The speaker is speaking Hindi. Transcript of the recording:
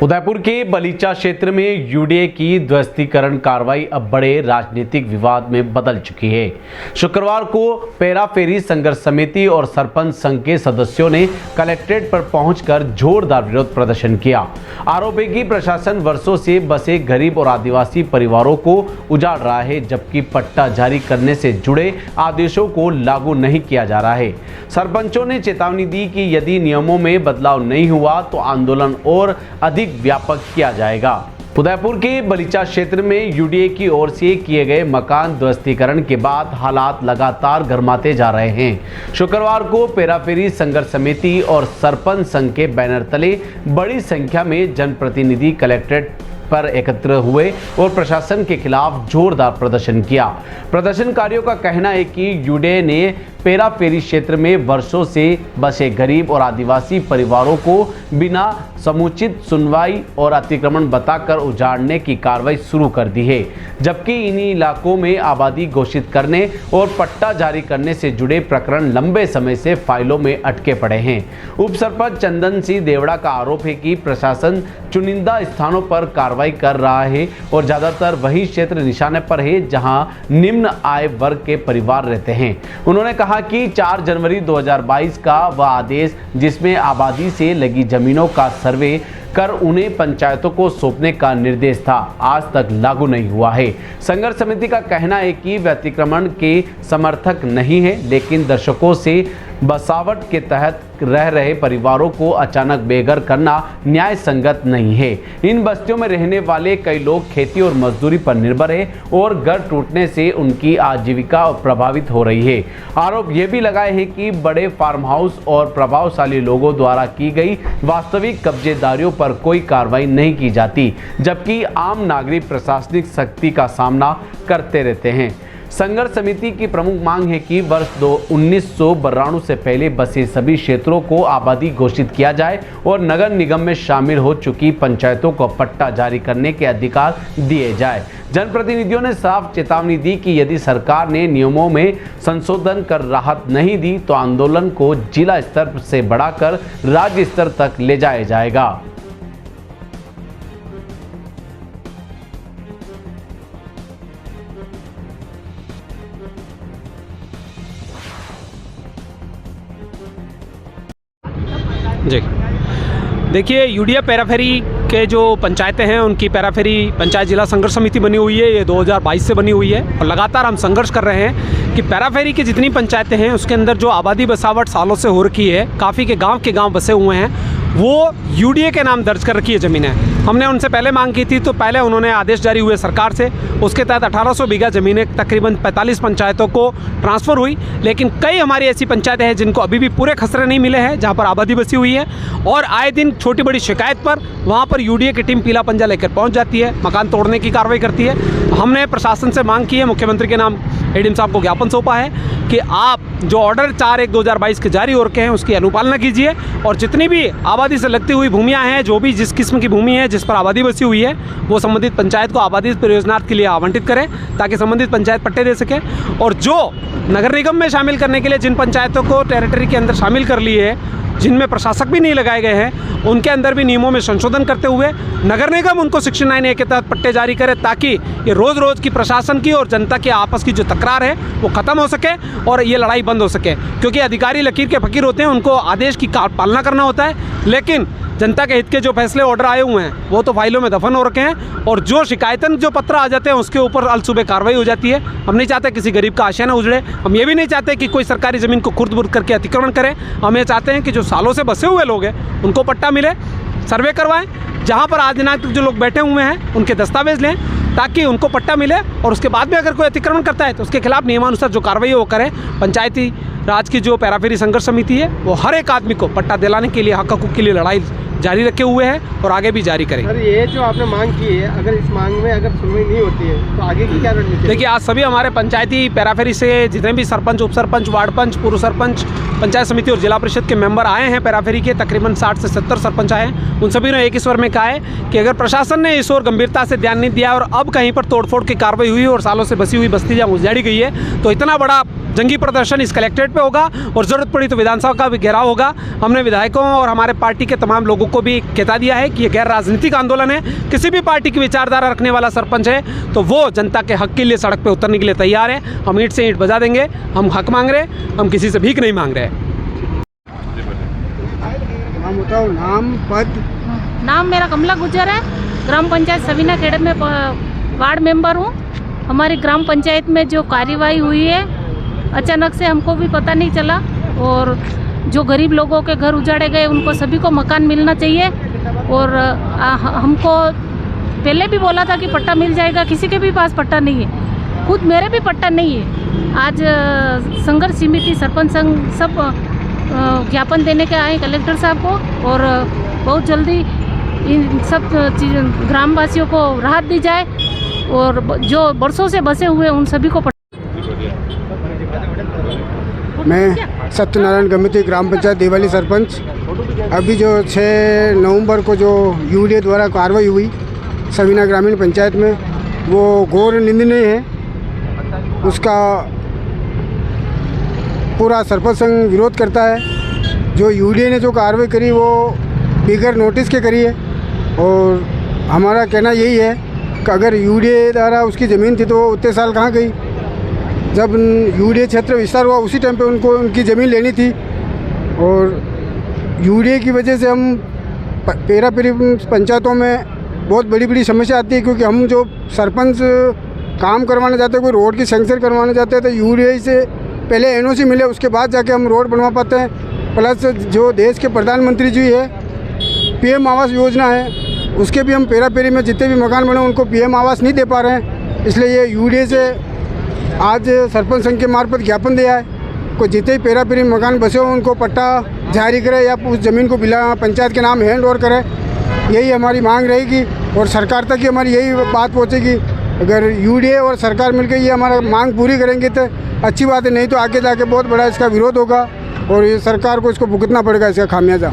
उदयपुर के बलीचा क्षेत्र में यूडीए की ध्वस्तीकरण कार्रवाई अब बड़े राजनीतिक विवाद में बदल चुकी है। शुक्रवार को पेराफेरी संघर्ष समिति और सरपंच संघ के सदस्यों ने कलेक्ट्रेट पर पहुंचकर जोरदार विरोध प्रदर्शन किया। आरोप है कि प्रशासन वर्षों से बसे गरीब और आदिवासी परिवारों को उजाड़ रहा है, जबकि पट्टा जारी करने से जुड़े आदेशों को लागू नहीं किया जा रहा है। सरपंचों ने चेतावनी दी कि यदि नियमों में बदलाव नहीं हुआ तो आंदोलन और अधिक व्यापक किया जाएगा। उदयपुर के बलीचा क्षेत्र में यूडीए की ओर से किए गए मकान ध्वस्तीकरण के बाद हालात लगातार गर्माते जा रहे हैं। शुक्रवार को पेराफेरी संघर्ष समिति और सरपंच संघ के बैनर तले बड़ी संख्या में जनप्रतिनिधि कलेक्ट्रेट पर एकत्र हुए और प्रशासन के खिलाफ जोरदार प्रदर्शन किया। प्रदर्शनकारियों का कहना है कि यूडीए ने पेराफेरी क्षेत्र में वर्षों से बसे गरीब और आदिवासी परिवारों को बिना समुचित सुनवाई और अतिक्रमण बताकर उजाड़ने की कार्रवाई शुरू कर दी है, जबकि इन्हीं इलाकों में आबादी घोषित करने और पट्टा जारी करने से जुड़े प्रकरण लंबे समय से फाइलों में अटके पड़े हैं। उप सरपंच चंदन सिंह देवड़ा का आरोप है कि प्रशासन चुनिंदा स्थानों पर कार्रवाई कर रहा है और ज्यादातर वही क्षेत्र निशाने पर है जहां निम्न आय वर्ग के परिवार रहते हैं। उन्होंने कहा कि 4 जनवरी 2022 का वह आदेश जिसमें आबादी से लगी जमीनों का सर्वे कर उन्हें पंचायतों को सौंपने का निर्देश था, आज तक लागू नहीं हुआ है। संघर्ष समिति का कहना है कि वे अतिक्रमण के समर्थक नहीं है, लेकिन दशकों से बसावट के तहत रह रहे परिवारों को अचानक बेघर करना न्याय संगत नहीं है। इन बस्तियों में रहने वाले कई लोग खेती और मजदूरी पर निर्भर है और घर टूटने से उनकी आजीविका प्रभावित हो रही है। आरोप यह भी लगाए हैं कि बड़े फार्म हाउस और प्रभावशाली लोगों द्वारा की गई वास्तविक कब्जेदारियों पर कोई कार्रवाई नहीं की जाती, जबकि आम नागरिक प्रशासनिक सख्ती का सामना करते रहते हैं। संघर्ष समिति की प्रमुख मांग है कि वर्ष 1992 से पहले बसे सभी क्षेत्रों को आबादी घोषित किया जाए और नगर निगम में शामिल हो चुकी पंचायतों को पट्टा जारी करने के अधिकार दिए जाए। जनप्रतिनिधियों ने साफ चेतावनी दी कि यदि सरकार ने नियमों में संशोधन कर राहत नहीं दी तो आंदोलन को जिला स्तर से बढ़ाकर राज्य स्तर तक ले जाया जाएगा। जी देखिए, यूडीए पेराफेरी के जो पंचायतें हैं उनकी पेराफेरी पंचायत जिला संघर्ष समिति बनी हुई है। ये 2022 से बनी हुई है और लगातार हम संघर्ष कर रहे हैं कि पेराफेरी की जितनी पंचायतें हैं उसके अंदर जो आबादी बसावट सालों से हो रखी है, काफ़ी के गांव बसे हुए हैं, वो यूडीए के नाम दर्ज कर रखी है ज़मीनें। हमने उनसे पहले मांग की थी तो पहले उन्होंने आदेश जारी हुए सरकार से, उसके तहत 1800 बीघा ज़मीनें तकरीबन 45 पंचायतों को ट्रांसफ़र हुई, लेकिन कई हमारी ऐसी पंचायतें हैं जिनको अभी भी पूरे खसरे नहीं मिले हैं, जहां पर आबादी बसी हुई है और आए दिन छोटी बड़ी शिकायत पर वहां पर यूडीए की टीम पीला पंजा लेकर पहुंच जाती है, मकान तोड़ने की कार्रवाई करती है। हमने प्रशासन से मांग की है, मुख्यमंत्री के नाम एडीएम साहब को ज्ञापन सौंपा है कि आप जो ऑर्डर 4/1/2022 के जारी हो रखे हैं उसकी अनुपालना कीजिए और जितनी भी आबादी से लगती हुई भूमियां हैं, जो भी जिस किस्म की भूमि है जिस पर आबादी बसी हुई है, वो संबंधित पंचायत को आबादी परियोजनार्थ के लिए आवंटित करें ताकि संबंधित पंचायत पट्टे दे सके। और जो नगर निगम में शामिल करने के लिए जिन पंचायतों को टेरिटरी के अंदर शामिल कर लिए है, जिनमें प्रशासक भी नहीं लगाए गए हैं, उनके अंदर भी नियमों में संशोधन करते हुए नगर निगम उनको सेक्शन 9A के तहत पट्टे जारी करे ताकि ये रोज़ की प्रशासन की और जनता की आपस की जो तकरार है वो ख़त्म हो सके और ये लड़ाई बंद हो सके। क्योंकि अधिकारी लकीर के फ़कीर होते हैं, उनको आदेश की पालना करना होता है, लेकिन जनता के हित के जो फैसले ऑर्डर आए हुए हैं वो तो फाइलों में दफन हो रखे हैं और जो शिकायतन जो पत्र आ जाते हैं उसके ऊपर अलसुबह कार्रवाई हो जाती है। हम नहीं चाहते किसी गरीब का आशियाना उजड़े, हम ये भी नहीं चाहते कि कोई सरकारी ज़मीन को खुर्द-बुर्द करके अतिक्रमण करे। हम ये चाहते हैं कि जो सालों से बसे हुए लोग हैं उनको पट्टा मिले, सर्वे करवाएं, जहाँ पर आज दिनांक तक जो लोग बैठे हुए हैं उनके दस्तावेज लें ताकि उनको पट्टा मिले और उसके बाद में अगर कोई अतिक्रमण करता है तो उसके खिलाफ नियमानुसार जो कार्रवाई है वो करें। पंचायती राज की जो पेराफेरी संघर्ष समिति है वो हर एक आदमी को पट्टा दिलाने के लिए, हक हकूक़ के लिए लड़ाई जारी रखे हुए हैं और आगे भी जारी करेंगे। सर, ये जो आपने मांग की है, अगर इस मांग में अगर सुनवाई नहीं होती है तो आगे की क्या रणनीति? देखिए, आज सभी हमारे पंचायती पेराफेरी से जितने भी सरपंच, उप सरपंच, वार्ड पंच, पूर्व सरपंच, पंचायत समिति और जिला परिषद के मेंबर आए हैं पेराफेरी के, तकरीबन 60 से 70 सरपंच आए हैं। उन सभी ने एक ही स्वर में कहा है कि अगर प्रशासन ने इस ओर गंभीरता से ध्यान नहीं दिया और अब कहीं पर तोड़फोड़ की कार्रवाई हुई और सालों से बसी हुई बस्ती जहाँ उजाड़ी गई है तो इतना बड़ा जंगी प्रदर्शन इस कलेक्ट्रेट पे होगा और ज़रूरत पड़ी तो विधानसभा का भी घेराव होगा। हमने विधायकों और हमारे पार्टी के तमाम लोगों को भी कहता दिया है कि ये गैर राजनीतिक आंदोलन है। किसी भी पार्टी की विचारधारा रखने वाला सरपंच है तो वो जनता के हक के लिए सड़क पे उतरने के लिए तैयार है। हम ईंट से ईंट बजा देंगे, हम हक मांग रहे हैं, हम किसी से भीख नहीं मांग रहे हैं। नाम बताओ, नाम पद। नाम मेरा कमला गुज्जर है, ग्राम पंचायत सवीना खेड़े में वार्ड मेंबर हूँ। हमारी ग्राम पंचायत में जो कार्यवाही हुई है अचानक से हमको भी पता नहीं चला, और जो गरीब लोगों के घर उजाड़े गए उनको सभी को मकान मिलना चाहिए। और हमको पहले भी बोला था कि पट्टा मिल जाएगा, किसी के भी पास पट्टा नहीं है, खुद मेरे भी पट्टा नहीं है। आज संघर्ष समिति सरपंच संघ सब ज्ञापन देने के आए कलेक्टर साहब को, और बहुत जल्दी इन सब ग्रामवासियों को राहत दी जाए और जो बरसों से बसे हुए उन सभी को मैं सत्यनारायण गमिती ग्राम पंचायत देवाली सरपंच। अभी जो 6 नवंबर को जो यूडीए द्वारा कार्रवाई हुई सवीना ग्रामीण पंचायत में, वो घोर निंदनीय है। उसका पूरा सरपंच संघ विरोध करता है। जो यूडीए ने जो कार्रवाई करी वो बिगर नोटिस के करी है, और हमारा कहना यही है कि अगर यूडीए द्वारा उसकी ज़मीन थी तो उतने साल कहाँ गई। जब यूडीए क्षेत्र विस्तार हुआ उसी टाइम पे उनको उनकी ज़मीन लेनी थी, और यूडीए की वजह से हम पेरा पेरी पंचायतों में बहुत बड़ी बड़ी समस्या आती है, क्योंकि हम जो सरपंच काम करवाने जाते हैं, कोई रोड की सेंक्शन करवाने जाते हैं तो यूडीए से पहले एनओसी मिले, उसके बाद जाके हम रोड बनवा पाते हैं। प्लस जो देश के प्रधानमंत्री जी है पीएम आवास योजना है, उसके भी हम पेरा पेरी में जितने भी मकान बने उनको पीएम आवास नहीं दे पा रहे हैं। इसलिए ये यूडीए से आज सरपंच संघ के मार्फत ज्ञापन दिया है को जितने ही पेरा पेरी मकान बसे हो उनको पट्टा जारी करे या उस ज़मीन को बिला पंचायत के नाम हैंड ओवर करे। यही हमारी मांग रहेगी और सरकार तक ही हमारी यही बात पहुँचेगी। अगर यूडीए और सरकार मिलकर ये हमारा मांग पूरी करेंगे तो अच्छी बात है, नहीं तो आगे जाके बहुत बड़ा इसका विरोध होगा और ये सरकार को इसको भुगतना पड़ेगा इसका खामियाजा।